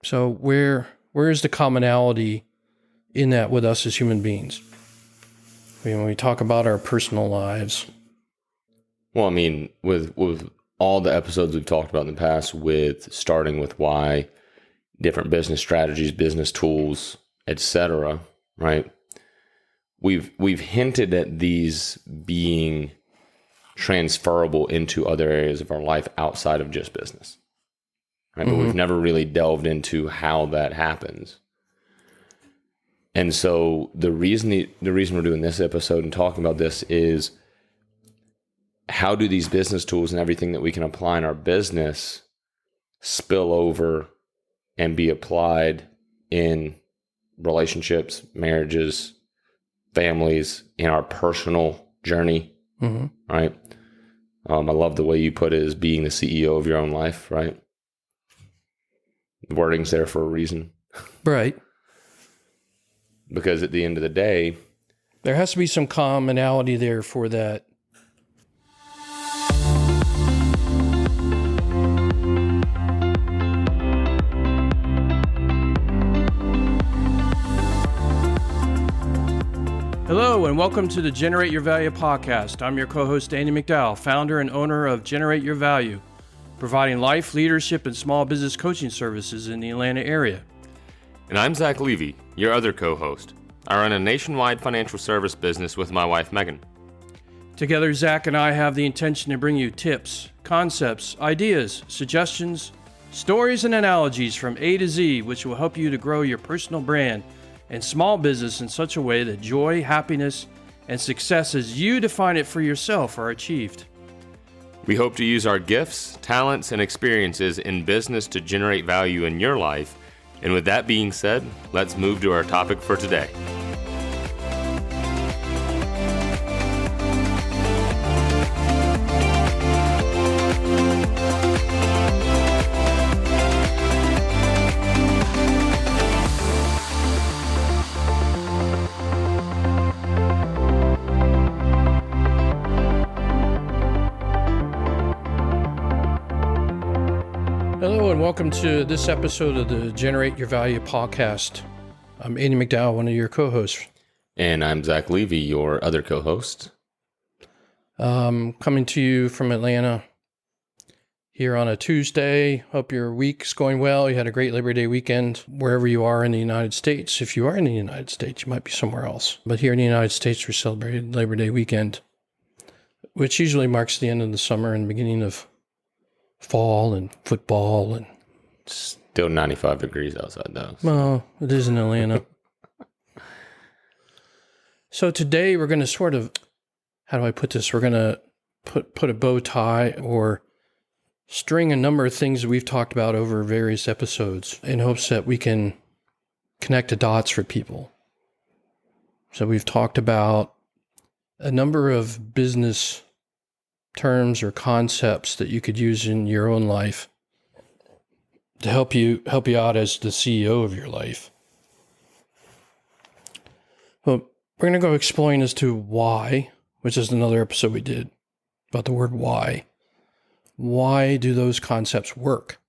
So where is the commonality in that with us as human beings? When we talk about our personal lives. Well, I mean, with all the episodes we've talked about in the past, with starting with why, different business strategies, business tools, etc., right? We've hinted at these being transferable into other areas of our life outside of just business, right? But we've never really delved into how that happens. And so the reason we're doing this episode and talking about this is, how do these business tools and everything that we can apply in our business spill over and be applied in relationships, marriages, families, in our personal journey, right? I love the way you put it as being the CEO of your own life, right? The wording's there for a reason. Right. Because at the end of the day, there has to be some commonality there for that. Hello, and welcome to the Generate Your Value podcast. I'm your co-host, Andy McDowell, founder and owner of Generate Your Value, providing life, leadership, and small business coaching services in the Atlanta area. And I'm Zach Levy, your other co-host. I run a nationwide financial service business with my wife, Megan. Together, Zach and I have the intention to bring you tips, concepts, ideas, suggestions, stories, and analogies from A to Z, which will help you to grow your personal brand and small business in such a way that joy, happiness, and success as you define it for yourself are achieved. We hope to use our gifts, talents, and experiences in business to generate value in your life. And with that being said, let's move to our topic for today. Hello, and welcome to this episode of the Generate Your Value podcast. I'm Andy McDowell, one of your co-hosts. And I'm Zach Levy, your other co-host. Coming to you from Atlanta here on a Tuesday. Hope your week's going well. You had a great Labor Day weekend wherever you are in the United States. If you are in the United States, you might be somewhere else. But here in the United States, we're celebrating Labor Day weekend, which usually marks the end of the summer and beginning of fall and football. And still 95 degrees outside though. Well, it is in Atlanta. So today we're going to sort of, how do I put this? We're going to put a bow tie or string a number of things that we've talked about over various episodes in hopes that we can connect the dots for people. So we've talked about a number of business terms or concepts that you could use in your own life to help you out as the CEO of your life. Well, we're going to go exploring as to why, which is another episode we did about the word why. Why do those concepts work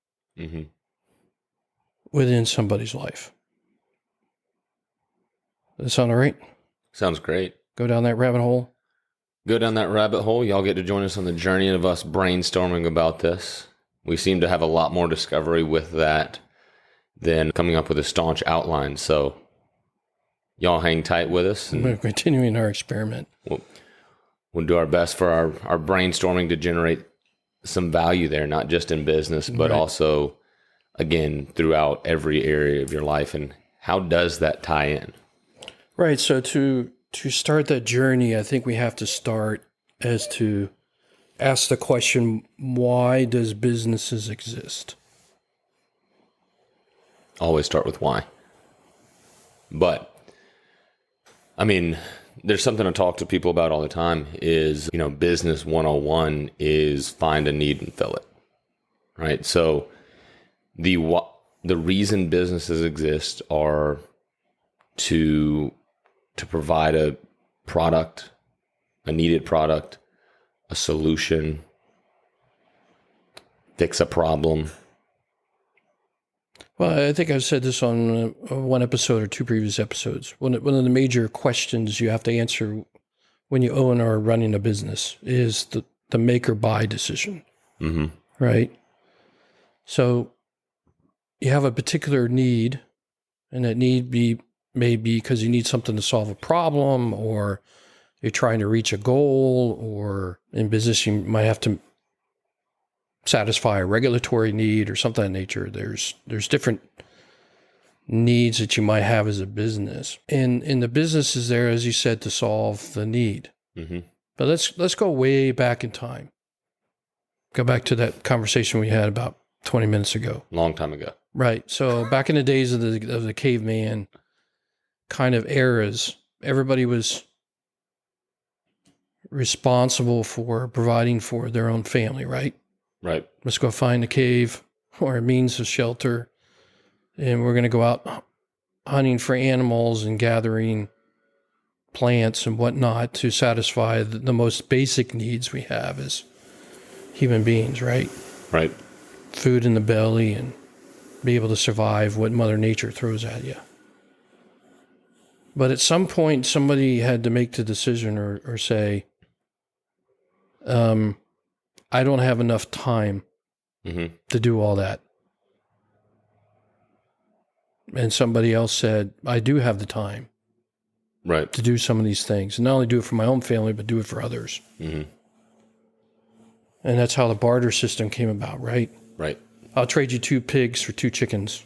within somebody's life? Does that sound all right? Sounds great. Go down that rabbit hole? Go down that rabbit hole. Y'all get to join us on the journey of us brainstorming about this. We seem to have a lot more discovery with that than coming up with a staunch outline. So y'all hang tight with us. And we're continuing our experiment. We'll do our best for our brainstorming to generate some value there, not just in business, but also, again, throughout every area of your life. And how does that tie in? Right. So to start that journey, I think we have to start as to ask the question, why does businesses exist? Always start with why. But, I mean, there's something I talk to people about all the time is, business 101 is find a need and fill it, right? So the reason businesses exist are to provide a product, a needed product, a solution, fix a problem, Well, I think I've said this on one episode or two previous episodes. One of the major questions you have to answer when you own or are running a business is the make or buy decision, right? So you have a particular need, and that need may be because you need something to solve a problem, or you're trying to reach a goal, or in business you might have to satisfy a regulatory need or something of that nature. There's different needs that you might have as a business. And the business is there, as you said, to solve the need. But let's go way back in time. Go back to that conversation we had about 20 minutes ago. Long time ago. Right. So back in the days of the caveman kind of eras, everybody was responsible for providing for their own family, right? Right. Let's go find a cave or a means of shelter, and we're going to go out hunting for animals and gathering plants and whatnot to satisfy the most basic needs we have as human beings, right? Right. Food in the belly and be able to survive what Mother Nature throws at you. But at some point, somebody had to make the decision or say, I don't have enough time to do all that. And somebody else said, I do have the time to do some of these things. And not only do it for my own family, but do it for others. And that's how the barter system came about, right? Right. I'll trade you 2 pigs for 2 chickens.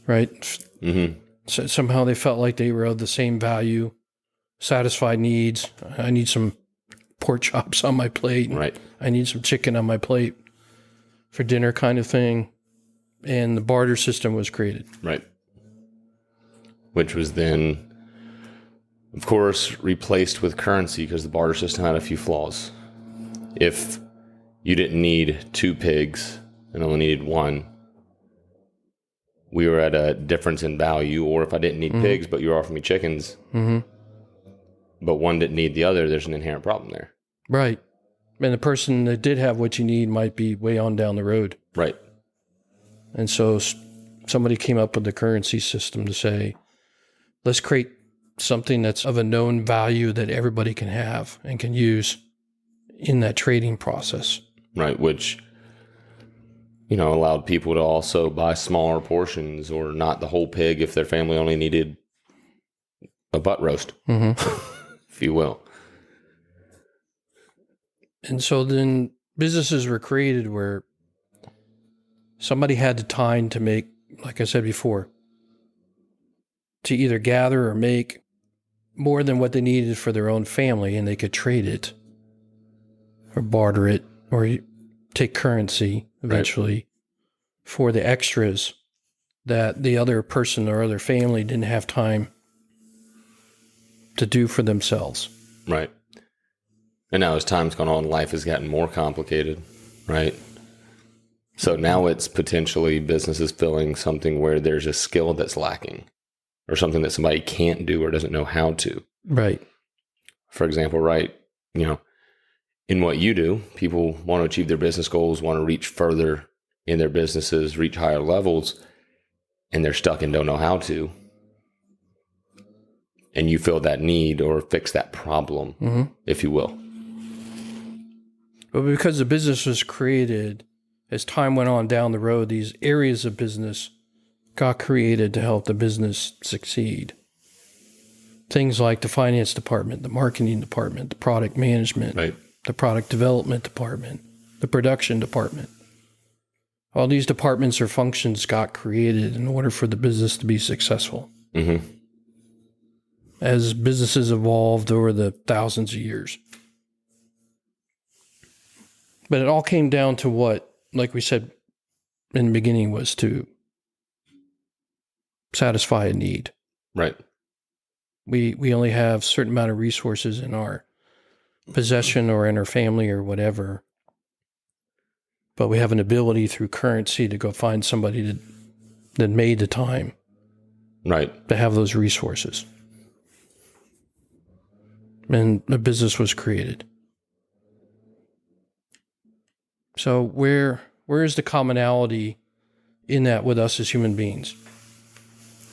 Right? So somehow they felt like they were of the same value, satisfied needs. I need some pork chops on my plate. Right. I need some chicken on my plate for dinner kind of thing. And the barter system was created. Right. Which was then, of course, replaced with currency because the barter system had a few flaws. If you didn't need 2 pigs and only needed 1, we were at a difference in value. Or if I didn't need pigs, but you were offering me chickens, but one didn't need the other, there's an inherent problem there. Right. And the person that did have what you need might be way on down the road. Right. And so somebody came up with the currency system to say, let's create something that's of a known value that everybody can have and can use in that trading process. Right. Which, allowed people to also buy smaller portions or not the whole pig if their family only needed a butt roast, if you will. And so then businesses were created where somebody had the time to make, like I said before, to either gather or make more than what they needed for their own family, and they could trade it or barter it or take currency eventually for the extras that the other person or other family didn't have time to do for themselves. Right. And now as time's gone on, life has gotten more complicated, right? So now it's potentially businesses filling something where there's a skill that's lacking or something that somebody can't do or doesn't know how to. Right. For example, right, in what you do, people want to achieve their business goals, want to reach further in their businesses, reach higher levels, and they're stuck and don't know how to. And you fill that need or fix that problem, if you will. But because the business was created, as time went on down the road, these areas of business got created to help the business succeed. Things like the finance department, the marketing department, the product management, the product development department, the production department. All these departments or functions got created in order for the business to be successful. As businesses evolved over the thousands of years. But it all came down to what, like we said in the beginning, was to satisfy a need. Right. We only have a certain amount of resources in our possession or in our family or whatever. But we have an ability through currency to go find somebody that made the time. Right. To have those resources. And a business was created. So where is the commonality in that with us as human beings.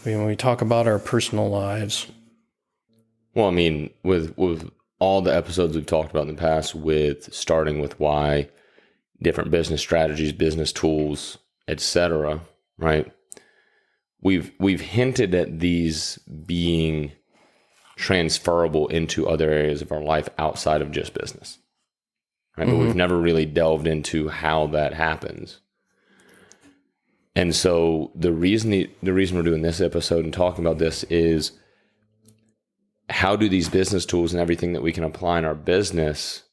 When we talk about our personal lives. Well, I mean, with all the episodes we've talked about in the past, with starting with why, different business strategies, business tools, etc., right? We've hinted at these being transferable into other areas of our life outside of just business, right? But we've never really delved into how that happens. And so the reason we're doing this episode and talking about this is, how do these business tools and everything that we can apply in our business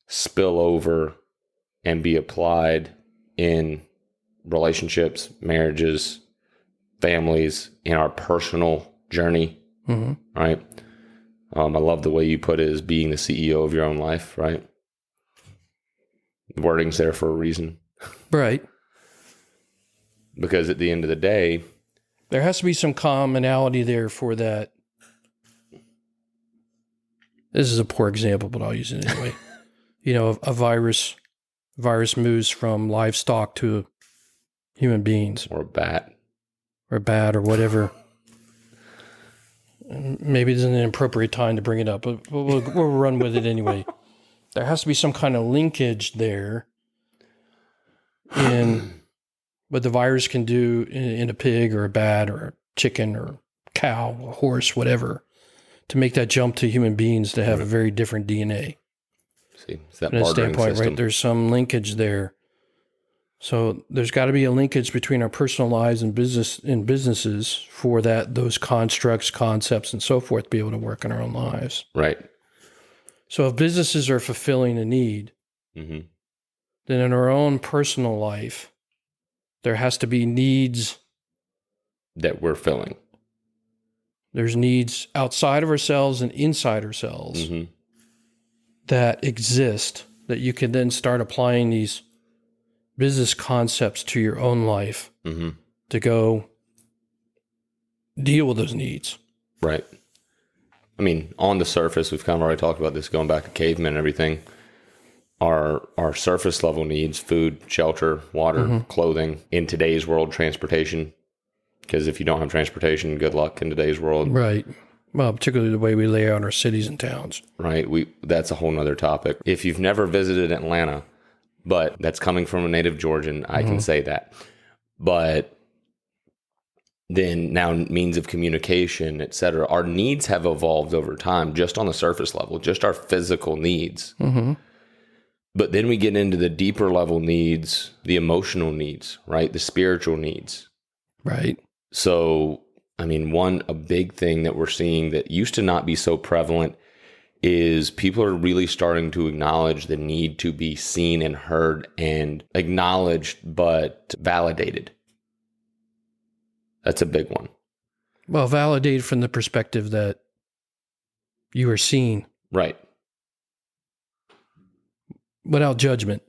spill over and be applied in relationships, marriages, families, in our personal journey, right? I love the way you put it as being the CEO of your own life, right? The wording's there for a reason. Right. Because at the end of the day, there has to be some commonality there for that. This is a poor example, but I'll use it anyway. A virus moves from livestock to human beings. or a bat. Or whatever. Maybe it isn't an appropriate time to bring it up, but we'll run with it anyway. There has to be some kind of linkage there in what the virus can do in a pig or a bat or a chicken or cow, a horse, whatever, to make that jump to human beings to have a very different DNA. See, it's that From that bartering standpoint, system. right? There's some linkage there. So there's got to be a linkage between our personal lives and businesses for those constructs, concepts, and so forth to be able to work in our own lives. Right. So if businesses are fulfilling a need, then in our own personal life, there has to be needs that we're filling. There's needs outside of ourselves and inside ourselves that exist, that you can then start applying these business concepts to your own life to go deal with those needs. Right. I mean, on the surface, we've kind of already talked about this, going back to cavemen and everything. Our surface level needs, food, shelter, water, clothing, in today's world, transportation. Because if you don't have transportation, good luck in today's world. Right. Well, particularly the way we lay out our cities and towns. Right. That's a whole nother topic. If you've never visited Atlanta, but that's coming from a native Georgian, I can say that. But then now means of communication, et cetera, our needs have evolved over time, just on the surface level, just our physical needs. But then we get into the deeper level needs, the emotional needs, right? The spiritual needs. Right. So, I mean, a big thing that we're seeing that used to not be so prevalent is people are really starting to acknowledge the need to be seen and heard and acknowledged, but validated. That's a big one. Well, validated from the perspective that you are seen. Right. Without judgment.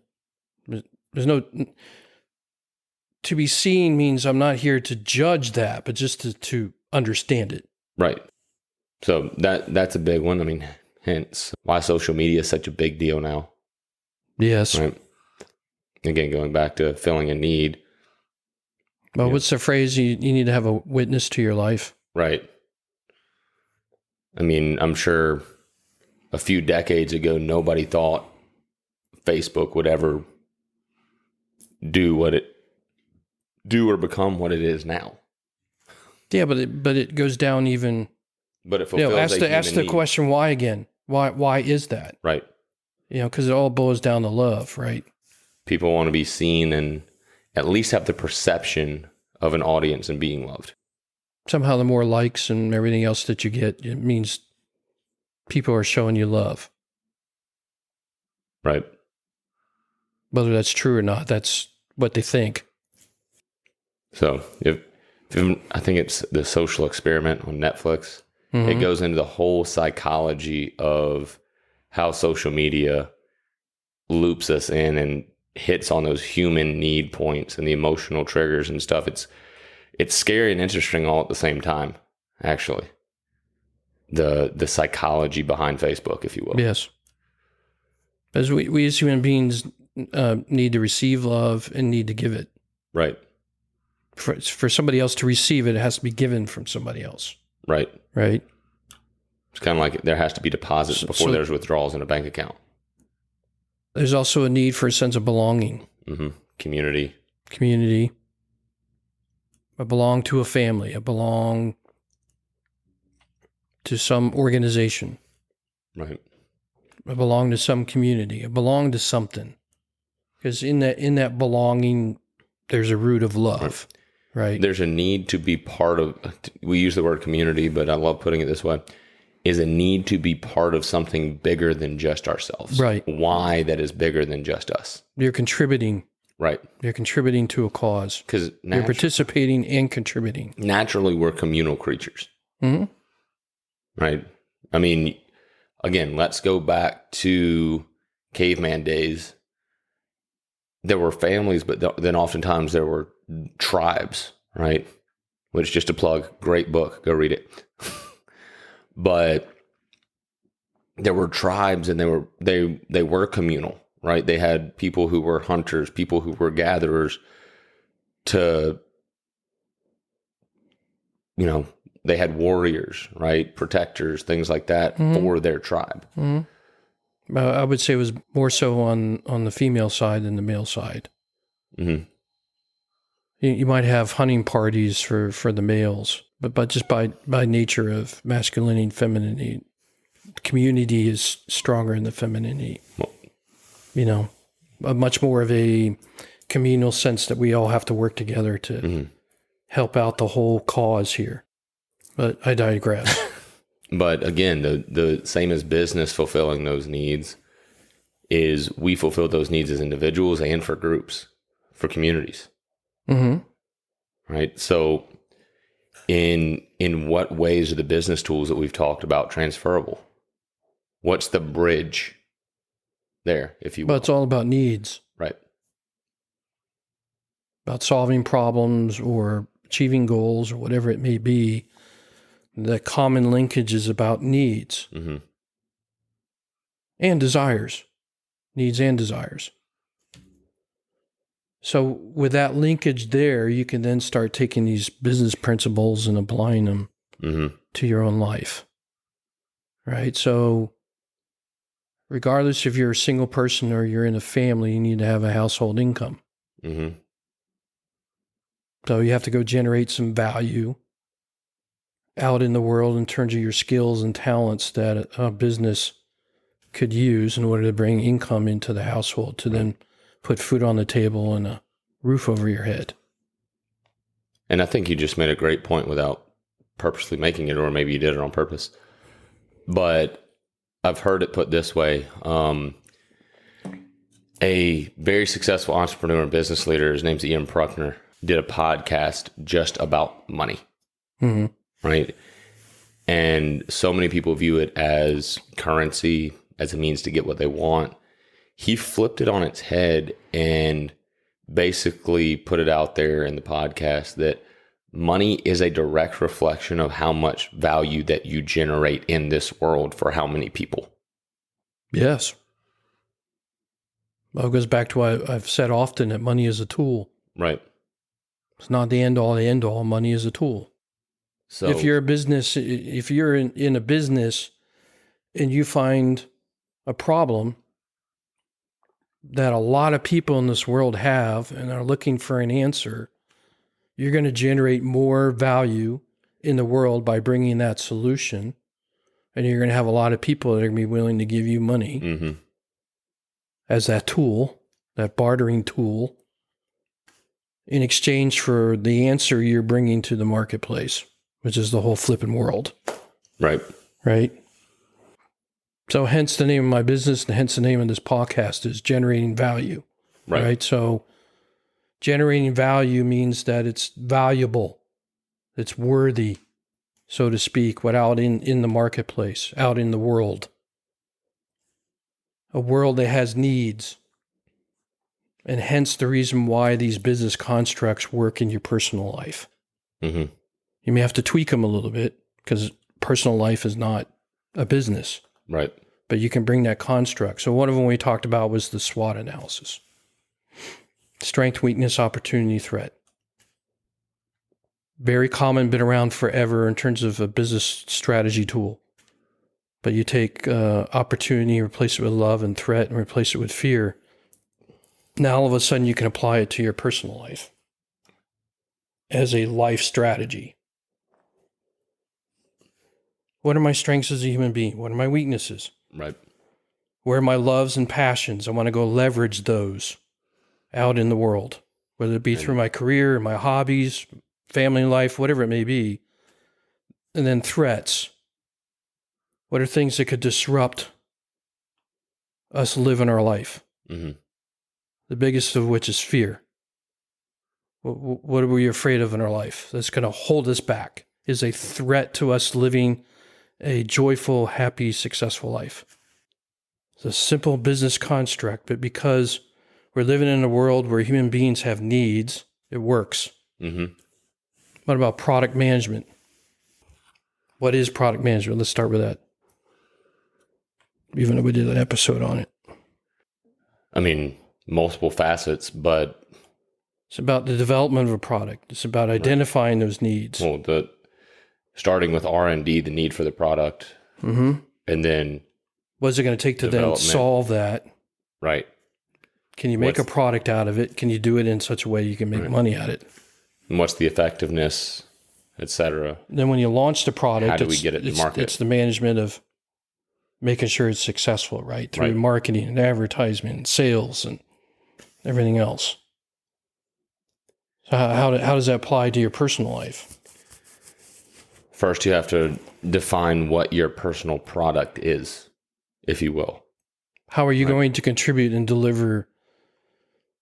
There's no... To be seen means I'm not here to judge that, but just to understand it. Right. So that's a big one. I mean, hence why social media is such a big deal now. Yes. Right. Again, going back to filling a need. Well, what's the phrase? You need to have a witness to your life. Right. I mean, I'm sure a few decades ago, nobody thought Facebook would ever do or become what it is now. Yeah, but it goes down even. But it fulfills ask the question why again. Why is that? Right. Because it all boils down to love, right? People want to be seen and at least have the perception of an audience and being loved. Somehow the more likes and everything else that you get, it means people are showing you love. Right. Whether that's true or not, that's what they think. So I think it's The Social Experiment on Netflix. It goes into the whole psychology of how social media loops us in and hits on those human need points and the emotional triggers and stuff. It's scary and interesting all at the same time, actually. The psychology behind Facebook, if you will. Yes. As we as human beings need to receive love and need to give it. Right. For somebody else to receive it, it has to be given from somebody else. Right. Right. It's kind of like there has to be deposits before there's withdrawals in a bank account. There's also a need for a sense of belonging. Mm-hmm. Community. I belong to a family. I belong to some organization. Right. I belong to some community. I belong to something. Because in that belonging, there's a root of love, right? There's a need to be part of, we use the word community, but I love putting it this way, is a need to be part of something bigger than just ourselves. Right. Why that is bigger than just us. You're contributing. Right. You're contributing to a cause. Because you're participating and contributing. Naturally, we're communal creatures. Mm-hmm. Right. I mean, again, let's go back to caveman days. There were families, but then oftentimes there were tribes, right? Which, just to plug, great book, go read it. But there were tribes, and they were communal, right? They had people who were hunters, people who were gatherers. They had warriors, right? Protectors, things like that for their tribe. Mm-hmm. I would say it was more so on the female side than the male side. Mm-hmm. You might have hunting parties for the males, but just by nature of masculinity and femininity, community is stronger in the femininity. Well, much more of a communal sense that we all have to work together to help out the whole cause here. But I digress. But again, the same as business fulfilling those needs is we fulfill those needs as individuals and for groups, for communities. Mm-hmm. Right? So in what ways are the business tools that we've talked about transferable? What's the bridge there, if you will? But it's all about needs. Right. About solving problems or achieving goals or whatever it may be. The common linkage is about needs and desires. Needs and desires. So with that linkage there, you can then start taking these business principles and applying them to your own life. Right? So regardless if you're a single person or you're in a family, you need to have a household income. Mm-hmm. So you have to go generate some value out in the world in terms of your skills and talents that a business could use in order to bring income into the household to then put food on the table and a roof over your head. And I think you just made a great point without purposely making it, or maybe you did it on purpose. But I've heard it put this way. A very successful entrepreneur and business leader, his name's Ian Pruckner, did a podcast just about money. Mm-hmm. Right. And so many people view it as currency, as a means to get what they want. He flipped it on its head and basically put it out there in the podcast that money is a direct reflection of how much value that you generate in this world for how many people. Yes. Well, it goes back to what I've said often, that money is a tool. Right. It's not the end all. Money is a tool. So if you're in a business and you find a problem that a lot of people in this world have and are looking for an answer, you're going to generate more value in the world by bringing that solution. And you're going to have a lot of people that are going to be willing to give you money as that tool, that bartering tool, in exchange for the answer you're bringing to the marketplace, which is the whole flipping world. Right. Right. So hence the name of my business and hence the name of this podcast is Generating Value. Right. So generating value means that it's valuable. It's worthy, so to speak, without in the marketplace, out in the world. A world that has needs. And hence the reason why these business constructs work in your personal life. Mm-hmm. You may have to tweak them a little bit because personal life is not a business. Right. But you can bring that construct. So one of them we talked about was the SWOT analysis. Strength, weakness, opportunity, threat. Very common, been around forever in terms of a business strategy tool. But you take opportunity, replace it with love, and threat, and replace it with fear. Now all of a sudden you can apply it to your personal life as a life strategy. What are my strengths as a human being? What are my weaknesses? Right. Where are my loves and passions? I want to go leverage those out in the world, whether it be through my career, my hobbies, family life, whatever it may be. And then threats. What are things that could disrupt us living our life? Mm-hmm. The biggest of which is fear. What are we afraid of in our life that's going to hold us back? Is a threat to us living a joyful, happy, successful life. It's a simple business construct, but because we're living in a world where human beings have needs, it works. Mm-hmm. What about product management? What is product management? Let's start with that. Even though we did an episode on it. I mean, multiple facets, but it's about the development of a product. It's about identifying those needs. Well, starting with R&D, the need for the product, mm-hmm. and then what's it going to take to then solve that? Right. Can you make a product out of it? Can you do it in such a way you can make money at it? And what's the effectiveness, et cetera? Then when you launch the product, how do we get it to market? It's the management of making sure it's successful, right? Through marketing and advertisement and sales and everything else. So how does that apply to your personal life? First, you have to define what your personal product is, if you will. How are you going to contribute and deliver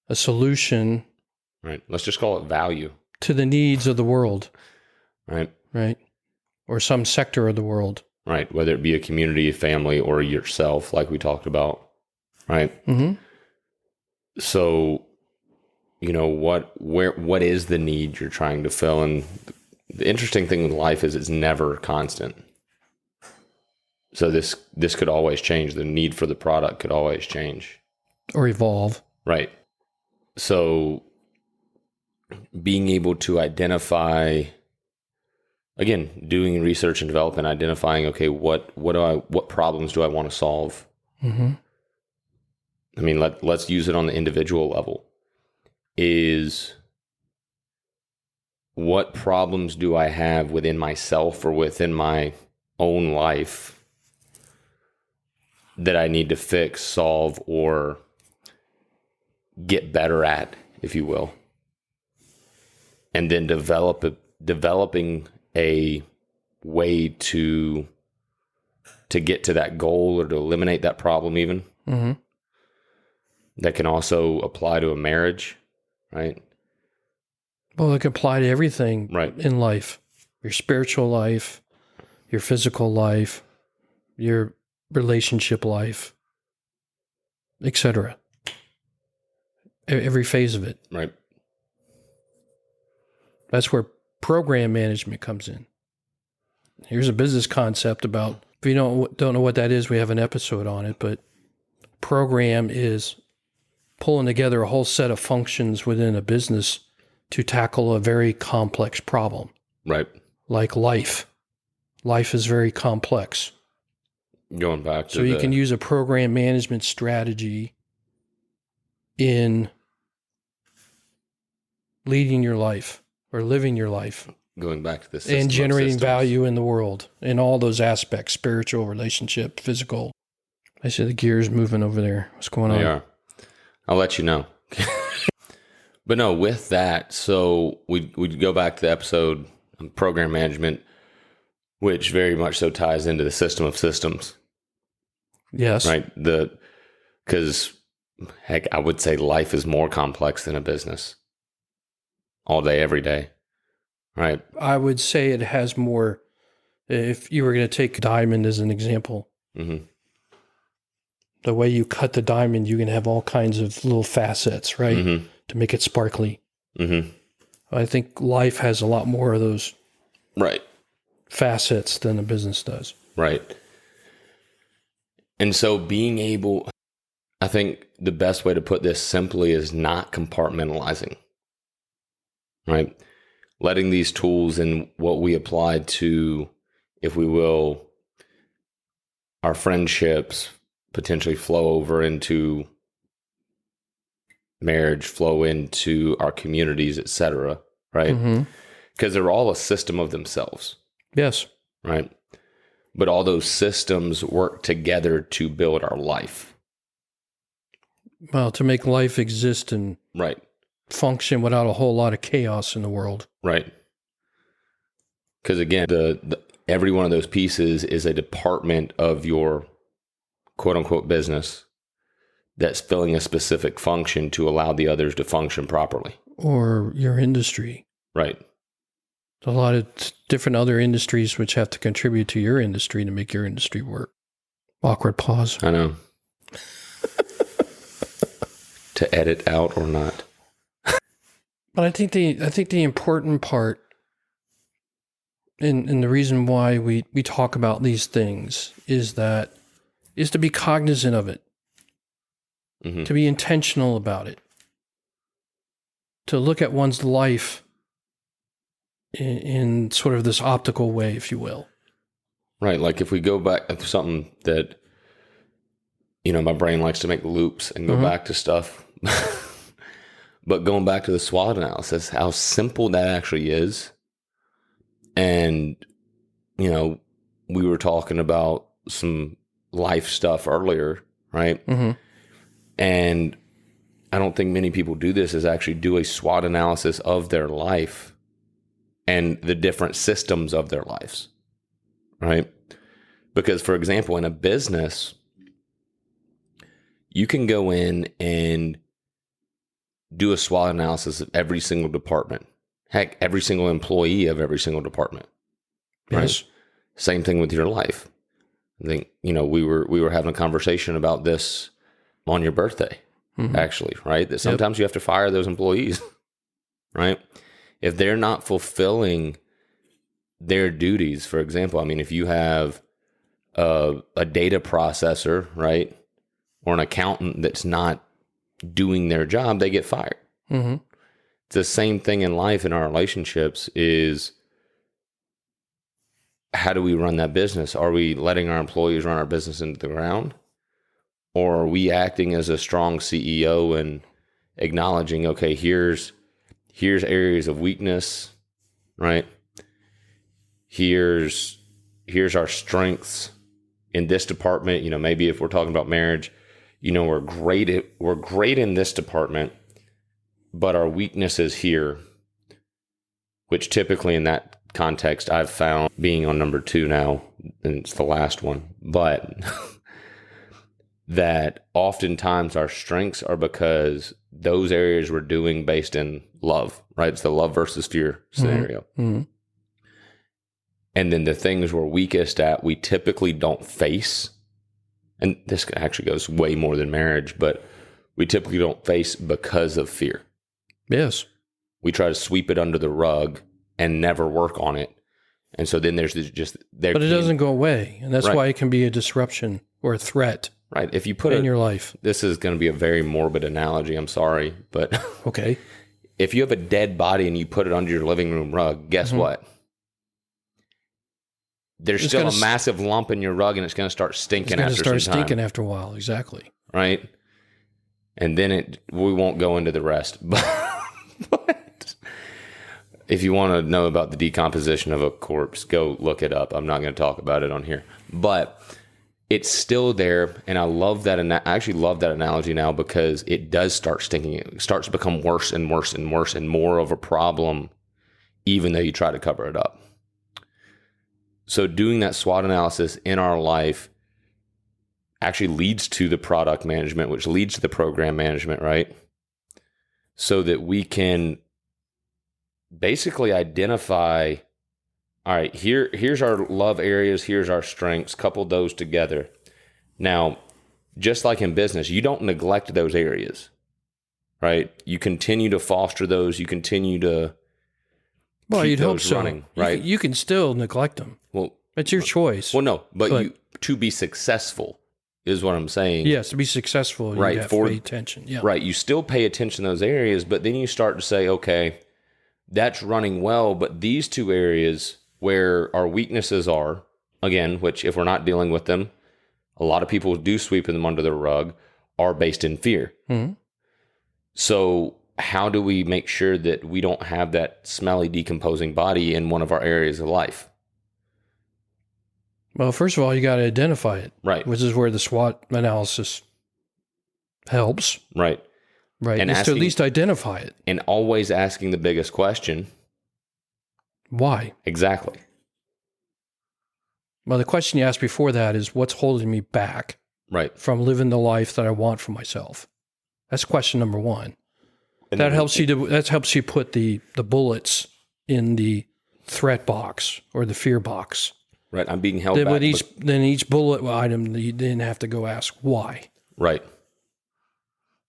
a solution? Right. Let's just call it value. To the needs of the world. Right. Right. Or some sector of the world. Right. Whether it be a community, a family, or yourself, like we talked about. Right. Mm-hmm. So, what is the need you're trying to fill? And the interesting thing with life is it's never constant. So this could always change. The need for the product could always change. Or evolve. Right. So being able to identify, again, doing research and development, identifying, okay, what problems do I want to solve? Mm-hmm. I mean, let's use it on the individual level. Is what problems do I have within myself or within my own life that I need to fix, solve, or get better at, if you will? And then developing a way to get to that goal or to eliminate that problem even. Mm-hmm. That can also apply to a marriage, right? Well, it can apply to everything in life. Your spiritual life, your physical life, your relationship life, etc. Every phase of it. Right. That's where program management comes in. Here's a business concept about, if you don't know what that is, we have an episode on it, but program is pulling together a whole set of functions within a business to tackle a very complex problem. Right. Like life. Life is very complex. Going back to So you can use a program management strategy in leading your life or living your life. Going back to the system and generating value in the world in all those aspects, spiritual, relationship, physical. I see the gears moving over there. What's going on? They are. I'll let you know. But no, with that, so we'd go back to the episode on program management, which very much so ties into the system of systems. Yes. Right. Because heck, I would say life is more complex than a business. All day, every day. Right. I would say it has more. If you were going to take diamond as an example, mm-hmm. The way you cut the diamond, you can have all kinds of little facets, right? Mm-hmm. To make it sparkly. Mm-hmm. I think life has a lot more of those facets than a business does. Right. And so being able, I think the best way to put this simply is not compartmentalizing. Right. letting these tools and what we apply to, if we will, our friendships potentially flow over into marriage, flow into our communities, etc. Right? Because they're all a system of themselves. Yes. Right? But all those systems work together to build our life. Well, to make life exist and Right. function without a whole lot of chaos in the world. Right. Because again, the every one of those pieces is a department of your quote unquote business that's filling a specific function to allow the others to function properly. Or your industry. Right. A lot of different other industries which have to contribute to your industry to make your industry work. Awkward pause. I know. To edit out or not. But I think the important part and the reason why we talk about these things is to be cognizant of it. To be intentional about it. To look at one's life in sort of this optical way, if you will. Right. Like if we go back to something that, my brain likes to make loops and go back to stuff. But going back to the SWOT analysis, how simple that actually is. And, we were talking about some life stuff earlier, right? And I don't think many people do this, is actually do a SWOT analysis of their life and the different systems of their lives, right? Because, for example, in a business, you can go in and do a SWOT analysis of every single department. Heck, every single employee of every single department. Right? Yes. Same thing with your life. I think, we were having a conversation about this on your birthday, actually, right? That sometimes you have to fire those employees, right? If they're not fulfilling their duties, for example, if you have a data processor, right? Or an accountant that's not doing their job, they get fired. It's the same thing in life, in our relationships, is how do we run that business? Are we letting our employees run our business into the ground? Or are we acting as a strong CEO and acknowledging, okay, here's areas of weakness, right? Here's our strengths in this department. Maybe if we're talking about marriage, we're great in this department, but our weakness is here, which typically in that context I've found, being on number 2 now, and it's the last one, but that oftentimes our strengths are because those areas we're doing based in love, right? It's the love versus fear scenario. And then the things we're weakest at, we typically don't face. And this actually goes way more than marriage, but we typically don't face because of fear. Yes. We try to sweep it under the rug and never work on it. And so then there's just there. But it doesn't go away. And that's Right. why it can be a disruption or a threat Right. If you put in your life. this is going to be a very morbid analogy. I'm sorry, but Okay. if you have a dead body and you put it under your living room rug, guess what? There's It's still gonna a massive lump in your rug, and it's going to start stinking It's going to after start some time. stinking after a while. Exactly. Right? And then we won't go into the rest. But if you want to know about the decomposition of a corpse, go look it up. I'm not going to talk about it on here. But it's still there, and I love that. I actually love that analogy now because it does start stinking. It starts to become worse and worse and worse and more of a problem, even though you try to cover it up. So doing that SWOT analysis in our life actually leads to the product management, which leads to the program management, right? So that we can basically identify, all right, here's our love areas, here's our strengths, couple those together. Now, just like in business, you don't neglect those areas, right? You continue to foster those, you continue to You'd hope those so. running, right? You can still neglect them. Well, It's your choice. well, no, but to be successful is what I'm saying. Yes, to be successful, Right, you have to pay attention. Yeah. Right. You still pay attention to those areas, but then you start to say, okay, that's running well. But these two areas where our weaknesses are, again, which if we're not dealing with them, a lot of people do sweep them under the rug, are based in fear. Mm-hmm. So how do we make sure that we don't have that smelly, decomposing body in one of our areas of life? Well, first of all, you got to identify it. Right. Which is where the SWOT analysis helps. Right. Right. And is to at least identify it. And always asking the biggest question. Why? Exactly. Well, the question you asked before that is, what's holding me back Right. from living the life that I want for myself? That's question number one. And That helps you put the bullets in the threat box or the fear box. Right. I'm being held Then back. with each bullet item, you then have to go ask why. Right.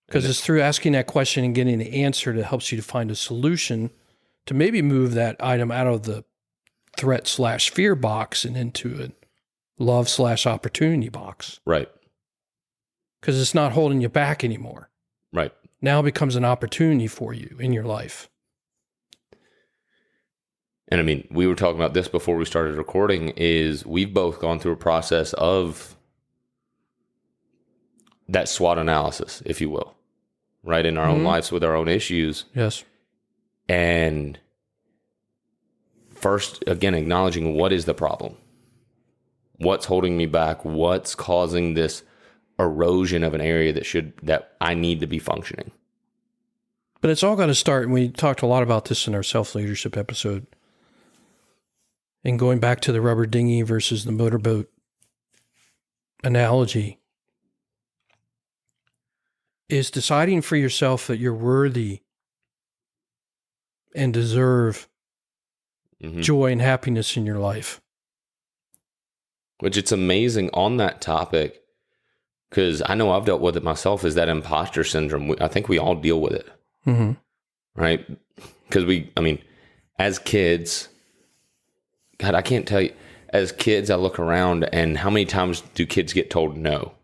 Because it's through asking that question and getting the answer that helps you to find a solution to maybe move that item out of the threat/fear box and into a love/opportunity box. Right. Because it's not holding you back anymore. Right. Now it becomes an opportunity for you in your life. And I mean, we were talking about this before we started recording, is we've both gone through a process of that SWOT analysis, if you will, right? In our own lives with our own issues. Yes. And first, again, acknowledging what is the problem? What's holding me back? What's causing this erosion of an area that I need to be functioning? But it's all got to start, and we talked a lot about this in our self-leadership episode, and going back to the rubber dinghy versus the motorboat analogy, is deciding for yourself that you're worthy and deserve joy and happiness in your life. Which it's amazing on that topic, because I know I've dealt with it myself, is that imposter syndrome. I think we all deal with it, right? Because as kids, God, I can't tell you, as kids, I look around and how many times do kids get told no,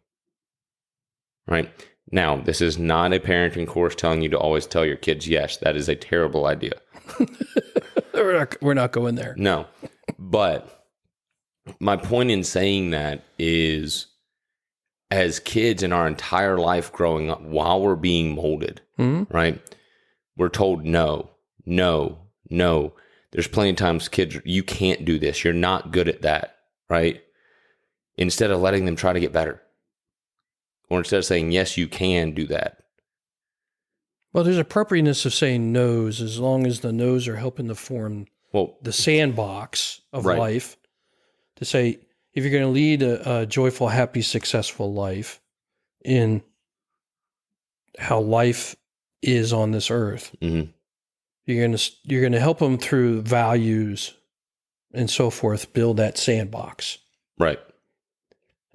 right? Now, this is not a parenting course telling you to always tell your kids yes. That is a terrible idea. We're not going there. No, but my point in saying that is, as kids in our entire life growing up, while we're being molded, right? We're told no, no, no. There's plenty of times kids, you can't do this. You're not good at that, right? Instead of letting them try to get better. Or instead of saying, yes, you can do that. Well, there's appropriateness of saying no's as long as the no's are helping to form the sandbox of life. To say, if you're going to lead a joyful, happy, successful life in how life is on this earth, you're going to help them through values and so forth, build that sandbox. Right.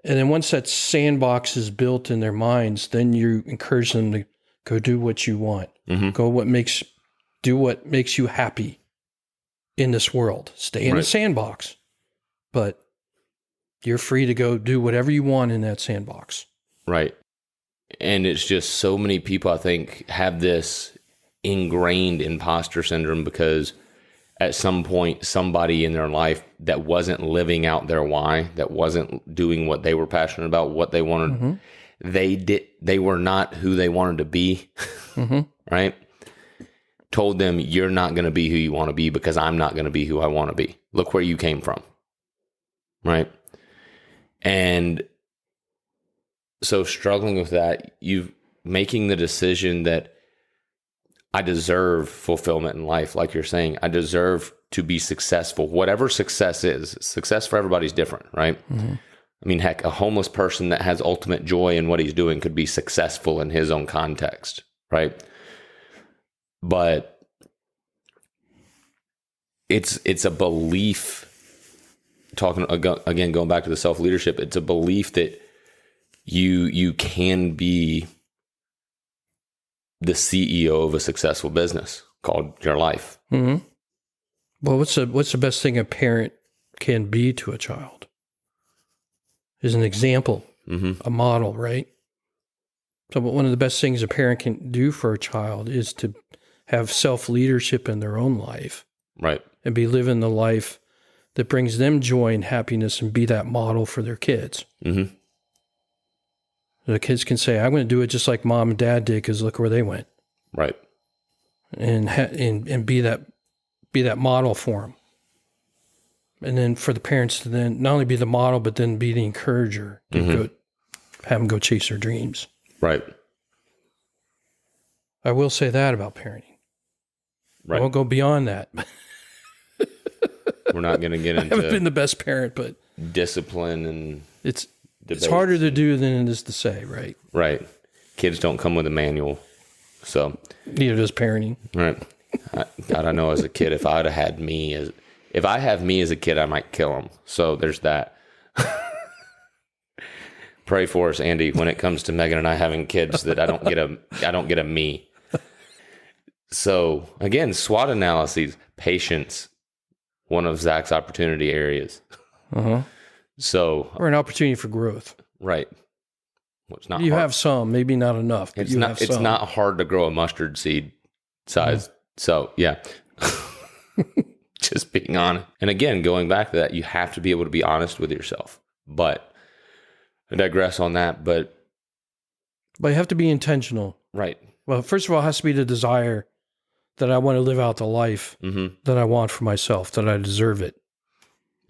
And then once that sandbox is built in their minds, then you encourage them to go do what you want. Do what makes you happy in this world. Stay in the sandbox, but you're free to go do whatever you want in that sandbox. Right. And it's just so many people, I think, have this ingrained imposter syndrome because at some point, somebody in their life that wasn't living out their why, that wasn't doing what they were passionate about, what they wanted, they were not who they wanted to be, right? Told them, you're not going to be who you want to be because I'm not going to be who I want to be. Look where you came from, right? And so struggling with that, you making the decision that I deserve fulfillment in life. Like you're saying, I deserve to be successful. Whatever success is, success for everybody's different, right? I mean, heck, a homeless person that has ultimate joy in what he's doing could be successful in his own context, right? But it's a belief, talking again, going back to the self-leadership, it's a belief that you can be the CEO of a successful business called your life. Well, what's the best thing a parent can be to a child? Is an example, a model, right? So one of the best things a parent can do for a child is to have self-leadership in their own life. Right. And be living the life that brings them joy and happiness and be that model for their kids. Mm-hmm. The kids can say, I'm going to do it just like mom and dad did because look where they went. Right. And be that model for them. And then for the parents to then not only be the model, but then be the encourager to go, have them go chase their dreams. Right. I will say that about parenting. Right. I won't go beyond that. We're not going to get I haven't been into the best parent, but discipline and it's debates. harder to do than it is to say, right? Right. Kids don't come with a manual. So Neither does parenting. right. God, I know as a kid, if I have me as a kid, I might kill him. So there's that. Pray for us, Andy, when it comes to Megan and I having kids, that I don't get a me. So again, SWOT analyses, patience, one of Zach's opportunity areas. Uh-huh. So Or an opportunity for growth. right. Well, it's not You hard. have some, maybe not enough, but you have some. It's not hard to grow a mustard seed size. Mm-hmm. So yeah. Just being honest. And again, going back to that, you have to be able to be honest with yourself. But I digress on that. But you have to be intentional. right. Well, first of all, it has to be the desire that I want to live out the life that I want for myself, that I deserve it.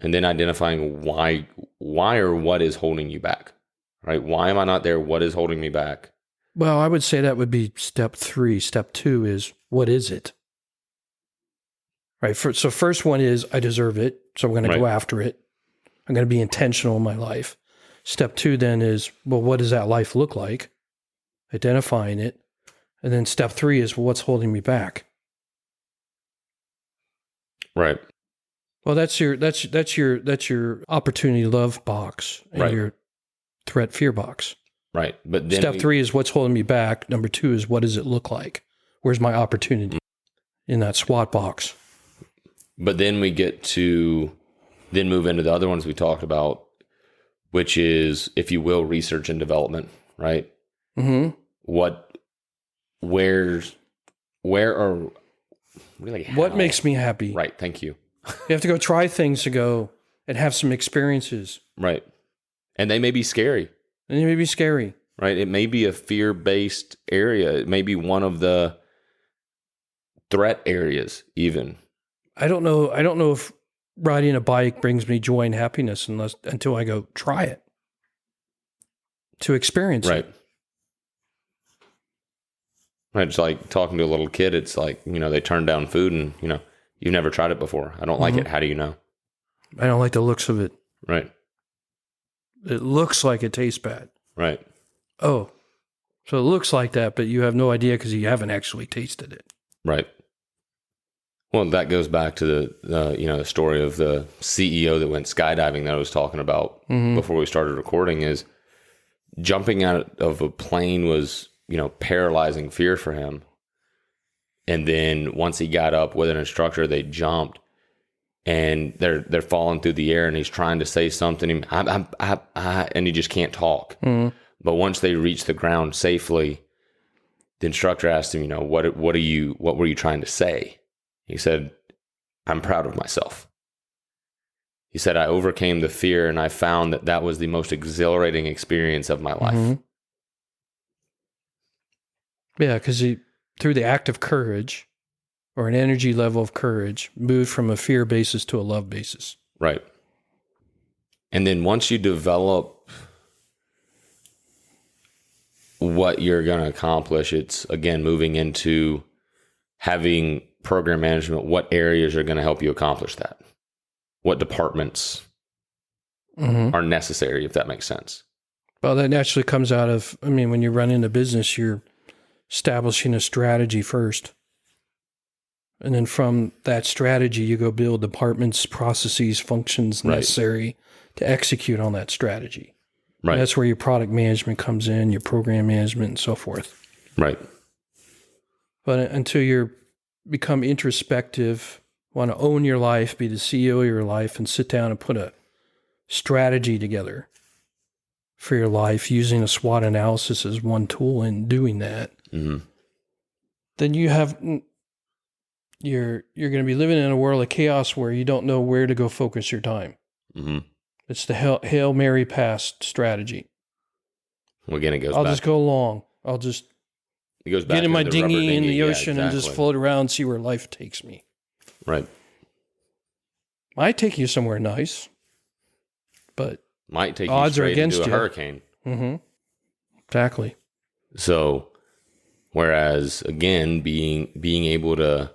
And then identifying why or what is holding you back. Right? Why am I not there? What is holding me back? Well, I would say that would be step 3. Step 2 is, what is it? Right. So first one is, I deserve it. So I'm going to go after it. I'm going to be intentional in my life. Step 2 then is, well, what does that life look like? Identifying it. And then step 3 is, well, what's holding me back? Right. Well, that's your opportunity love box and your threat fear box. Right. But then step 3 is what's holding me back. Number 2 is, what does it look like? Where's my opportunity in that SWOT box? But then we get to then move into the other ones we talked about, which is, if you will, research and development, right? Mm-hmm. Where are really how? What makes me happy? Right. Thank you. You have to go try things to go and have some experiences. Right. And they may be scary. And it may be scary. Right. It may be a fear-based area. It may be one of the threat areas even. I don't know if riding a bike brings me joy and happiness until I go try it. To experience it. Right. It's like talking to a little kid. It's like, they turn down food and, you've never tried it before. I don't like it. How do you know? I don't like the looks of it. Right. It looks like it tastes bad. Right. Oh, so it looks like that, but you have no idea because you haven't actually tasted it. Right. Well, that goes back to the story of the CEO that went skydiving that I was talking about before we started recording. Is jumping out of a plane was, paralyzing fear for him. And then once he got up with an instructor, they jumped, and they're falling through the air, and he's trying to say something, and he just can't talk. Mm-hmm. But once they reach the ground safely, the instructor asked him, what were you trying to say? He said, I'm proud of myself. He said, I overcame the fear, and I found that was the most exhilarating experience of my life. Mm-hmm. Yeah, because through the act of courage, or an energy level of courage, moved from a fear basis to a love basis. Right. And then once you develop what you're going to accomplish, it's, again, moving into having program management. What areas are going to help you accomplish that? What departments are necessary, if that makes sense? Well, that naturally comes out of, when you're running a business, you're establishing a strategy first. And then from that strategy, you go build departments, processes, functions necessary to execute on that strategy. Right. And that's where your product management comes in, your program management, and so forth. Right. But until you become introspective, want to own your life, be the CEO of your life, and sit down and put a strategy together for your life using a SWOT analysis as one tool in doing that, then you have you're going to be living in a world of chaos where you don't know where to go focus your time. Mm-hmm. It's the Hail Mary pass strategy. Well, again, it goes I'll back. just go along. I'll just It goes back get in my to the rubber dinghy in the Yeah, ocean and just exactly. float around, see where life takes me. Right. Might take you somewhere nice, but Might take you odds are straight against into a you. hurricane. Mm-hmm. Exactly. So, whereas again, being able to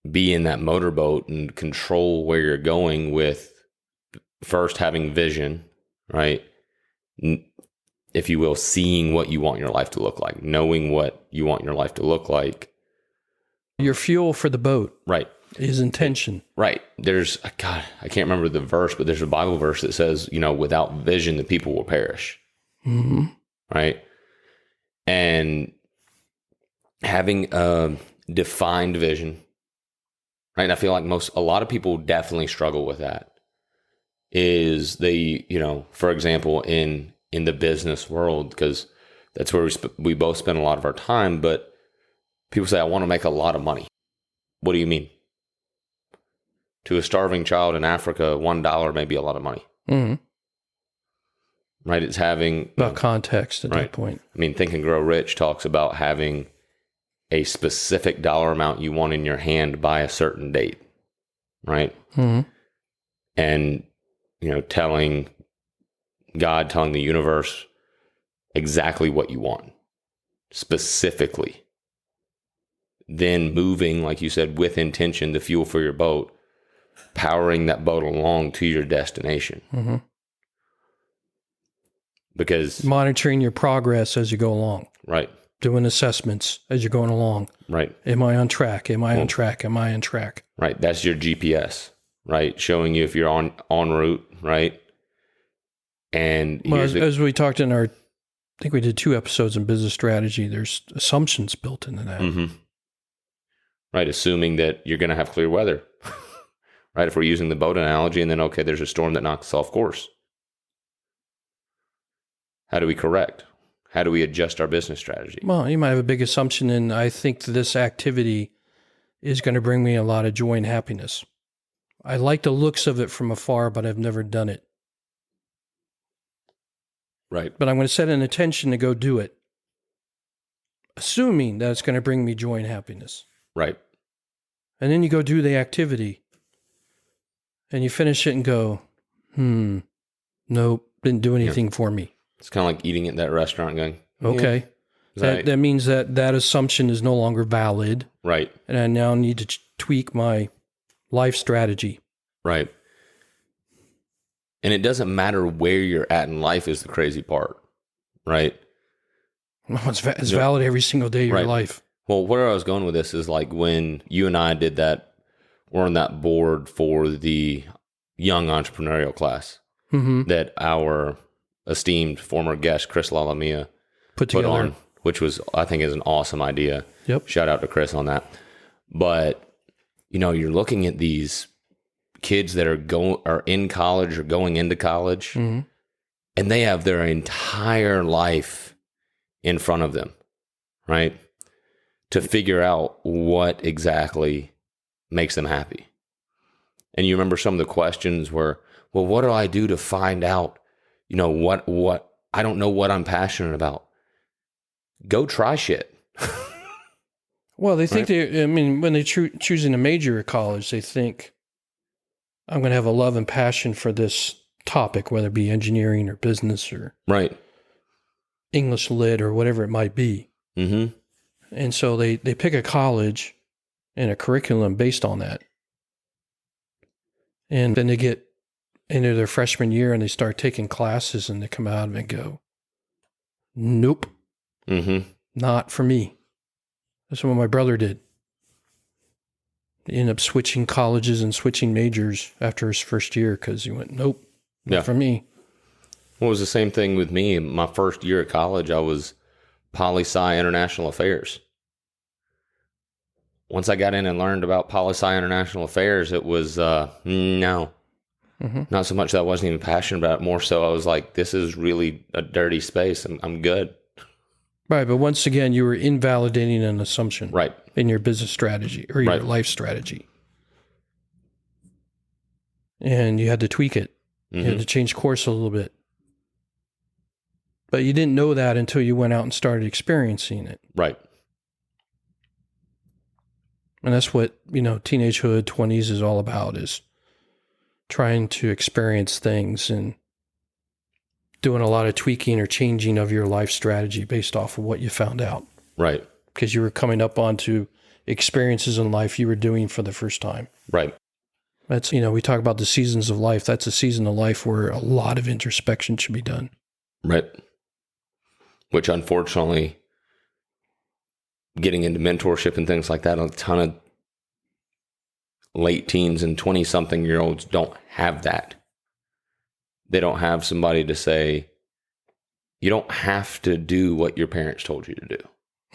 be in that motorboat and control where you're going with first having vision, right? If you will, seeing what you want your life to look like, knowing what you want your life to look like. Your fuel for the boat Right. is intention. Right. There's, God, I can't remember the verse, but there's a Bible verse that says, without vision, the people will perish. Mm-hmm. Right. And having a defined vision, right? And I feel like a lot of people definitely struggle with that. Is they, for example, in the business world, because that's where we both spend a lot of our time, but people say, I want to make a lot of money. What do you mean? To a starving child in Africa, $1 may be a lot of money. Mm-hmm. Right? It's having... About context at right. that point. I mean, Think and Grow Rich talks about having a specific dollar amount you want in your hand by a certain date. Right? Mm-hmm. And, telling the universe exactly what you want, specifically. Then moving, like you said, with intention, the fuel for your boat, powering that boat along to your destination. Mm-hmm. Because monitoring your progress as you go along. Right. Doing assessments as you're going along. Right. Am I on track? Am I on track? Am I on track? Right. That's your GPS, right? Showing you if you're en route, right? And as we talked in I think we did 2 episodes in business strategy, there's assumptions built into that. Mm-hmm. Right. Assuming that you're going to have clear weather, right? If we're using the boat analogy, and then, okay, there's a storm that knocks us off course. How do we correct? How do we adjust our business strategy? Well, you might have a big assumption, and I think this activity is going to bring me a lot of joy and happiness. I like the looks of it from afar, but I've never done it. Right. But I'm going to set an intention to go do it, assuming that it's going to bring me joy and happiness. Right. And then you go do the activity, and you finish it and go, nope, didn't do anything for me. It's kind of like eating at that restaurant going, okay. That means that assumption is no longer valid. Right. And I now need to tweak my life strategy. Right. And it doesn't matter where you're at in life is the crazy part. Right. Well, it's valid every single day of your life. Well, where I was going with this is like when you and I did that, we're on that board for the young entrepreneurial class that our esteemed former guest, Chris Lalamia, put on, which was, I think, is an awesome idea. Yep. Shout out to Chris on that. But, you're looking at these kids that are in college or going into college, and they have their entire life in front of them, right? To figure out what exactly makes them happy. And you remember some of the questions were, well, what do I do to find out, what I don't know what I'm passionate about? Go try shit. Well, they think when they're choosing a major at college, they think, I'm going to have a love and passion for this topic, whether it be engineering or business or English lit or whatever it might be. Mm-hmm. And so they pick a college and a curriculum based on that. And then they get into their freshman year and they start taking classes and they come out and go, nope, not for me. That's what my brother did. He ended up switching colleges and switching majors after his first year because he went, nope, not for me. Well, it was the same thing with me. My first year at college, I was poli-sci international affairs. Once I got in and learned about poli-sci international affairs, it was, no. Not so much that I wasn't even passionate about it. More so I was like, this is really a dirty space. I'm good. Right, but once again, you were invalidating an assumption Right. in your business strategy or your Right. life strategy. And you had to tweak it. You had to change course a little bit. But you didn't know that until you went out and started experiencing it. Right. And that's what, teenagehood, 20s is all about, is trying to experience things and doing a lot of tweaking or changing of your life strategy based off of what you found out. Right. Because you were coming up onto experiences in life you were doing for the first time. Right. That's, we talk about the seasons of life. That's a season of life where a lot of introspection should be done. Right. Which unfortunately, getting into mentorship and things like that, a ton of late teens and 20-something-year-olds don't have that. They don't have somebody to say, you don't have to do what your parents told you to do.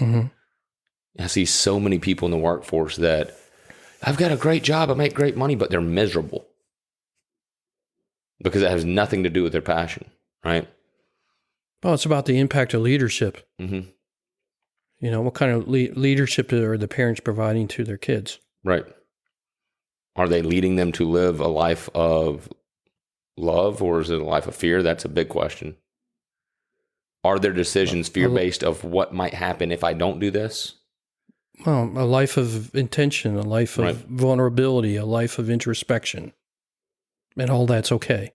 Mm-hmm. I see so many people in the workforce that, I've got a great job, I make great money, but they're miserable. Because it has nothing to do with their passion, right? Well, it's about the impact of leadership. Mm-hmm. What kind of leadership are the parents providing to their kids? Right. Are they leading them to live a life of love, or is it a life of fear? That's a big question. Are their decisions fear-based of what might happen if I don't do this? Well, a life of intention, a life of vulnerability, a life of introspection. And all that's okay.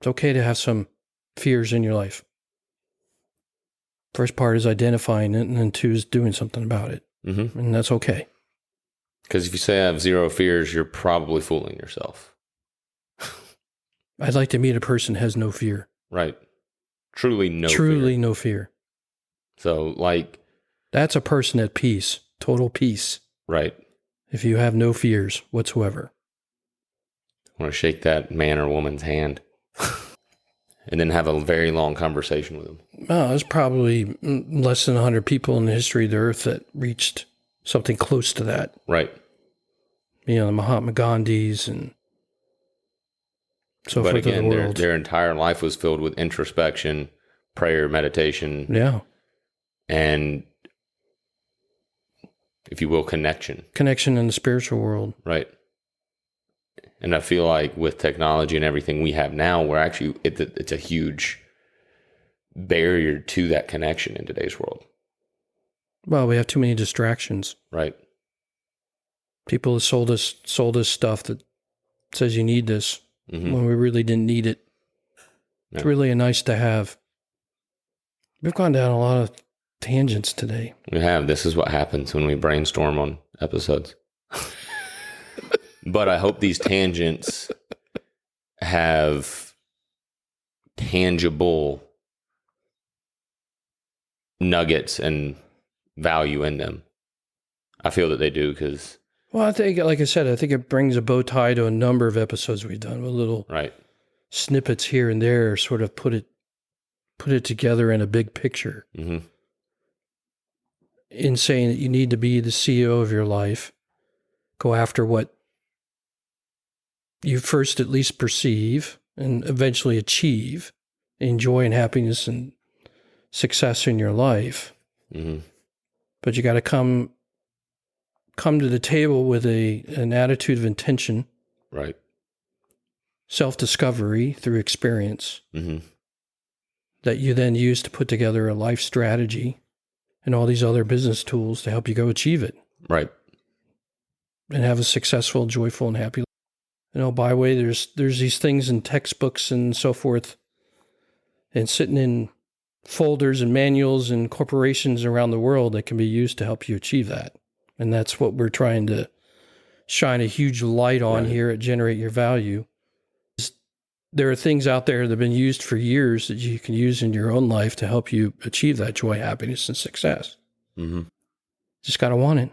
It's okay to have some fears in your life. First part is identifying it, and then two is doing something about it. Mm-hmm. And that's okay. Because if you say I have zero fears, you're probably fooling yourself. I'd like to meet a person who has no fear. Right. Truly no fear. So, that's a person at peace, total peace. Right. If you have no fears whatsoever. I want to shake that man or woman's hand and then have a very long conversation with them. Well, there's probably less than 100 people in the history of the earth that reached something close to that. Right. The Mahatma Gandhis and so but forth again, of the world. Their entire life was filled with introspection, prayer, meditation. Yeah. And, if you will, connection. Connection in the spiritual world. Right. And I feel like with technology and everything we have now, we're actually, it's a huge barrier to that connection in today's world. Well, we have too many distractions. Right. People have sold us stuff that says you need this when we really didn't need it. Yeah. It's really a nice to have. We've gone down a lot of tangents today. We have. This is what happens when we brainstorm on episodes. But I hope these tangents have tangible nuggets and value in them. I feel that they do because... Well, I think, like I said, I think it brings a bow tie to a number of episodes we've done with little snippets here and there, sort of put it together in a big picture. Mm-hmm. In saying that you need to be the CEO of your life, go after what you first at least perceive and eventually achieve, enjoy and happiness and success in your life. Mm-hmm. But you got to come to the table with an attitude of intention, right? Self-discovery through experience that you then use to put together a life strategy and all these other business tools to help you go achieve it. Right. And have a successful, joyful, and happy life. By the way, there's these things in textbooks and so forth and sitting in folders and manuals and corporations around the world that can be used to help you achieve that. And that's what we're trying to shine a huge light on here at Generate Your Value. There are things out there that have been used for years that you can use in your own life to help you achieve that joy, happiness, and success. Mm-hmm. Just got to want it.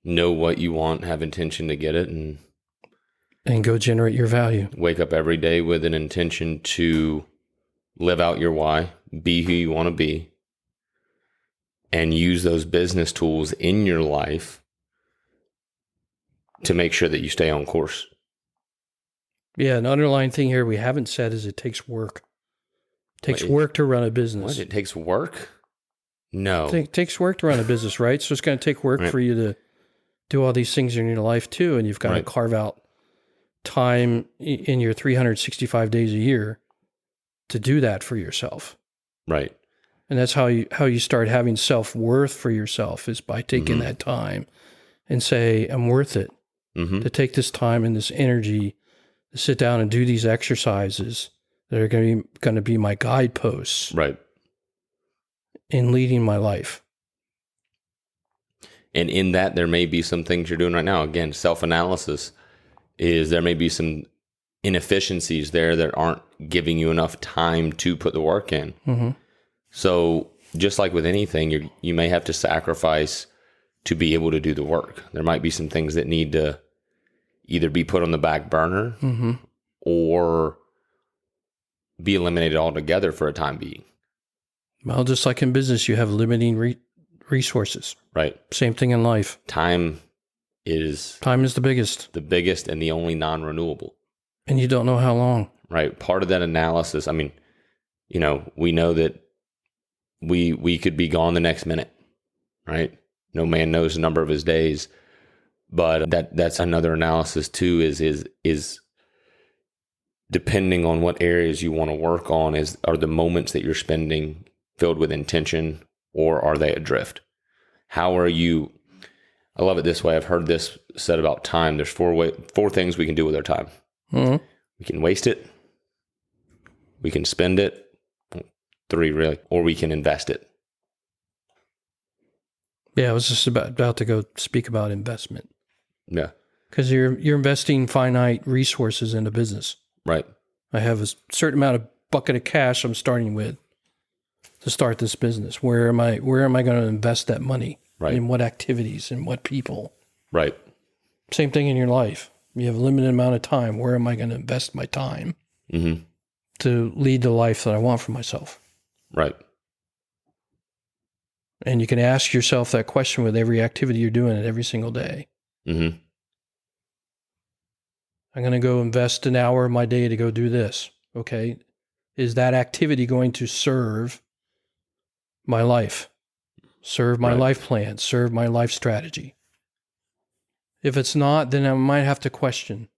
Know what you want, have intention to get it, and go generate your value. Wake up every day with an intention to live out your why, be who you want to be, and use those business tools in your life to make sure that you stay on course. Yeah, an underlying thing here we haven't said is it takes work. It Takes work to run a business. What? It takes work? No. It takes work to run a business, right? So it's going to take work for you to do all these things in your life too, and you've got to carve out time in your 365 days a year to do that for yourself. Right. And that's how you start having self-worth for yourself, is by taking that time and say, I'm worth it to take this time and this energy to sit down and do these exercises that are going to be my guideposts in leading my life. And in that, there may be some things you're doing right now. Again, self-analysis is there may be some inefficiencies there that aren't giving you enough time to put the work in. So just like with anything, you may have to sacrifice to be able to do the work. There might be some things that need to either be put on the back burner or be eliminated altogether for a time being. Well, just like in business, you have limiting resources. Right. Same thing in life. Time is the biggest. The biggest and the only non-renewable. And you don't know how long. Right. Part of that analysis, I mean, we know that we could be gone the next minute, right? No man knows the number of his days. But that's another analysis too, is depending on what areas you want to work on, are the moments that you're spending filled with intention, or are they adrift? How are you? I love it this way. I've heard this said about time. There's four things we can do with our time. We can waste it. We can spend it. 3 really, or we can invest it. Yeah, I was just about to go speak about investment. Yeah. Because you're investing finite resources in a business. Right. I have a certain amount of bucket of cash I'm starting with to start this business. Where am I going to invest that money? Right. In what activities and what people? Right. Same thing in your life. You have a limited amount of time. Where am I going to invest my time to lead the life that I want for myself? Right. And you can ask yourself that question with every activity you're doing every single day. I'm going to go invest an hour of my day to go do this. Okay. Is that activity going to serve my life? Serve my life plan? Serve my life strategy? If it's not, then I might have to question,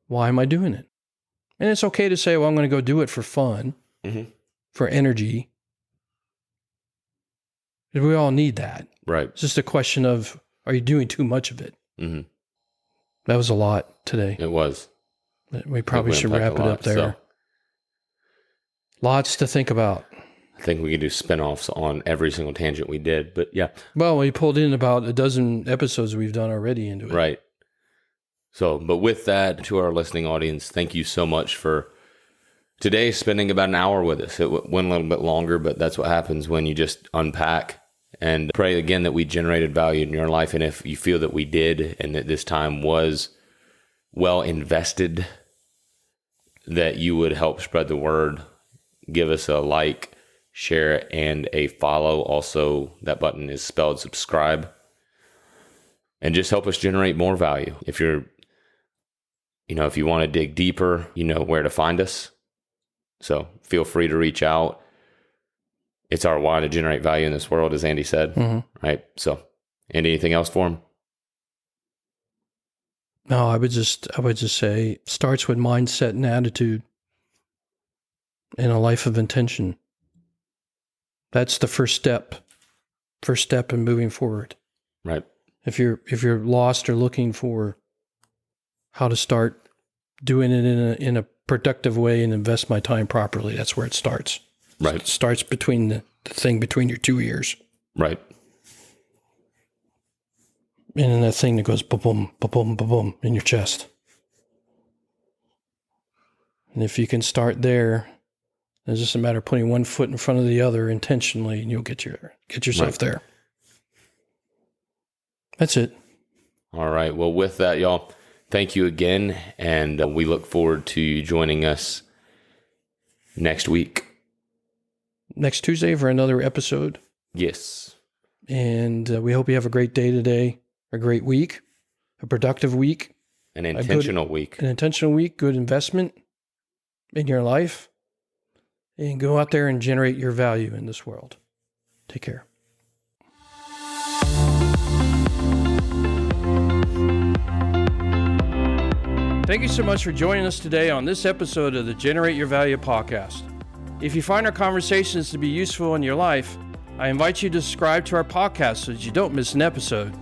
why am I doing it? And it's okay to say, well, I'm going to go do it for fun, for energy. We all need that. Right. It's just a question of, are you doing too much of it? That was a lot today. It was. We probably should wrap it up there. So. Lots to think about. I think we could do spinoffs on every single tangent we did, but yeah. Well, we pulled in about a dozen episodes we've done already into it. Right. So, but with that, to our listening audience, thank you so much for today spending about an hour with us. It went a little bit longer, but that's what happens when you just unpack. And pray again that we generated value in your life. And if you feel that we did, and that this time was well invested, that you would help spread the word. Give us a like, share, and a follow. Also, that button is spelled subscribe. And just help us generate more value. If you're, if you want to dig deeper, you know where to find us. So feel free to reach out. It's our why to generate value in this world, as Andy said, right? So, Andy, anything else for him? No, I would just say it starts with mindset and attitude and a life of intention. That's the first step in moving forward. Right. If you're lost or looking for how to start doing it in a productive way and invest my time properly, that's where it starts. Right. It starts between the thing between your 2 ears. Right. And then that thing that goes ba-boom, ba-boom, ba-boom in your chest. And if you can start there, it's just a matter of putting one foot in front of the other intentionally, and you'll get yourself there. That's it. All right. Well, with that, y'all, thank you again. And we look forward to you joining us next week. Next Tuesday for another episode. Yes. And we hope you have a great day today, a great week, a productive week. An intentional week. An intentional week, good investment in your life. and go out there and generate your value in this world. Take care. Thank you so much for joining us today on this episode of the Generate Your Value podcast. If you find our conversations to be useful in your life, I invite you to subscribe to our podcast so that you don't miss an episode.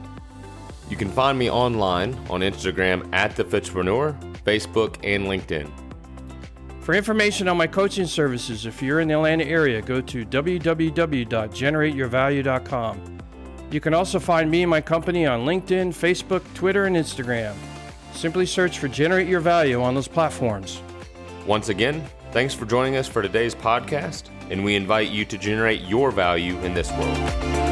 You can find me online on Instagram at The Fitchpreneur, Facebook, and LinkedIn. For information on my coaching services, if you're in the Atlanta area, go to www.generateyourvalue.com. You can also find me and my company on LinkedIn, Facebook, Twitter, and Instagram. Simply search for Generate Your Value on those platforms. Once again, thanks for joining us for today's podcast, and we invite you to generate your value in this world.